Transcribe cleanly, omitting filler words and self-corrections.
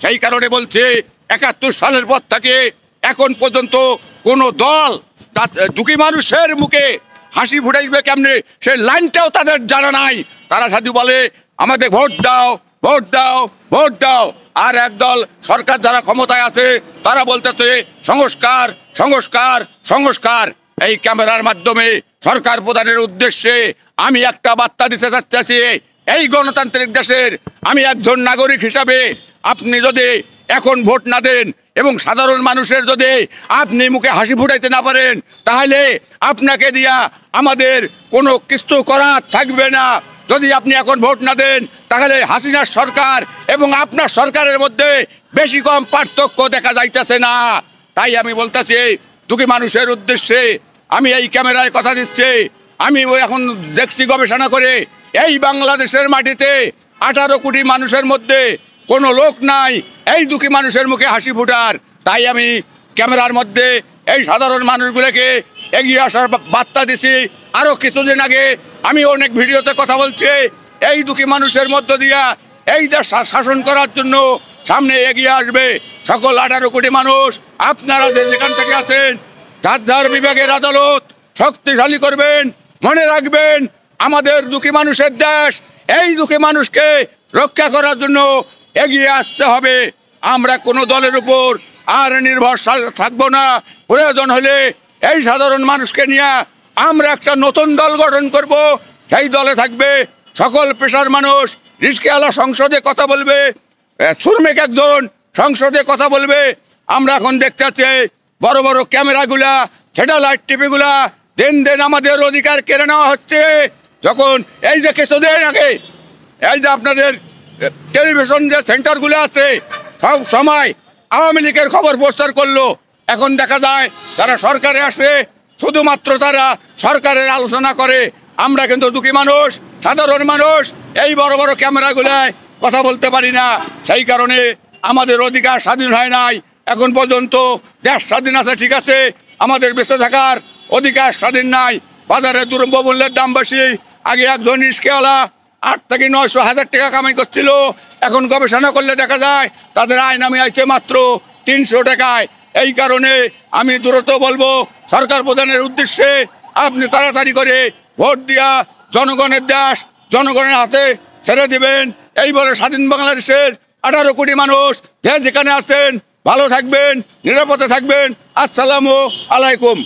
সেই কারণে বলছে ৭১ সালের পর থেকে এখন পর্যন্ত কোনো দল দুঃখী মানুষের মুখে হাসি ফুটাইবে কেমনে সেই লাইনটাও তাদের জানা নাই। তারা শুধু বলে আমাদের ভোট দাও, ভোট দাও, ভোট দাও। আর একদল সরকার যারা ক্ষমতায় আছে তারা বলতেছে সংস্কার, সংস্কার, সংস্কার। এই ক্যামেরার মাধ্যমে সরকার প্রধানের উদ্দেশ্যে আমি একটা বার্তা দিতে চাচ্ছি, এই গণতান্ত্রিক দেশের আমি একজন নাগরিক হিসাবে আপনি যদি এখন ভোট না দেন এবং সাধারণ মানুষের যদি আপনি মুখে হাসি ফুটাইতে না পারেন, তাহলে আপনাকে দিয়া আমাদের কোনো কিছু করার থাকবে না। যদি আপনি এখন ভোট না দেন তাহলে হাসিনার সরকার এবং আপনার সরকারের মধ্যে বেশি কম পার্থক্য দেখা যাইতেছে না। তাই আমি বলতেছি দুঃখী মানুষের উদ্দেশ্যে আমি এই ক্যামেরায় কথা দিচ্ছি। আমি এখন দেখছি গবেষণা করে এই বাংলাদেশের মাটিতে 18 কোটি মানুষের মধ্যে কোনো লোক নাই এই দুঃখী মানুষের মুখে হাসি ফুটার। তাই আমি ক্যামেরার মধ্যে এই সাধারণ মানুষগুলোকে এগিয়ে আসার বার্তা দিছি। আরও কিছুদিন আগে আমি অনেক ভিডিওতে কথা বলছি, এই দুঃখী মানুষের মধ্য দিয়া এই দেশ শাসন করার জন্য সামনে এগিয়ে আসবে সকল 18 কোটি মানুষ। আপনারা যেখান থেকে আছেন যার যার বিভাগের আদালত শক্তিশালী করবেন। মনে রাখবেন আমাদের দুঃখী মানুষের দেশ, এই দুঃখী মানুষকে রক্ষা করার জন্য এগিয়ে আসতে হবে। আমরা কোনো দলের উপর আর নির্ভরশীল থাকবো না। প্রয়োজন হলে এই সাধারণ মানুষকে নিয়ে আমরা একটা নতুন দল গঠন করব। সেই দলে থাকবে সকল পেশার মানুষ। রিস্কেওয়ালা সংসদে কথা বলবে, শ্রমিক একজন সংসদে কথা বলবে। আমরা এখন দেখতে পাচ্ছি বড় বড় ক্যামেরাগুলা, স্যাটেলাইট টিভিগুলা দিন দিন আমাদের অধিকার কেড়ে নেওয়া হচ্ছে। যখন এই যে কিছুদিন আগে এই যে আপনাদের টেলিভিশন যে সেন্টারগুলো আছে সব সময় আওয়ামী লীগের খবর প্রচার করলো, এখন দেখা যায় তারা সরকারে আসে শুধুমাত্র তারা সরকারের আলোচনা করে। আমরা কিন্তু দুঃখী মানুষ, সাধারণ মানুষ এই বড় বড় ক্যামেরাগুলায় কথা বলতে পারি না। সেই কারণে আমাদের অধিকার স্বাধীন হয় নাই এখন পর্যন্ত। দেশ স্বাধীন আছে ঠিক আছে, আমাদের বেঁচে থাকার অধিকার স্বাধীন নাই। বাজারে দ্রব্য মূল্যের দাম বেশি। আগে একজন রিস্কেওয়ালা 8 থেকে 900 হাজার টাকা কামাই করছিল, এখন গবেষণা করলে দেখা যায় তাদের আয় নামে আইছে মাত্র 300 টাকায়। এই কারণে আমি দ্রুত বলবো সরকার প্রধানের উদ্দেশ্যে আপনি তাড়াতাড়ি করে ভোট দিয়া জনগণের দেশ জনগণের হাতে ছেড়ে দিবেন। এই বলে স্বাধীন বাংলাদেশের 18 কোটি মানুষ যে যেখানে আছেন ভালো থাকবেন, নিরাপদে থাকবেন। আসসালামু আলাইকুম।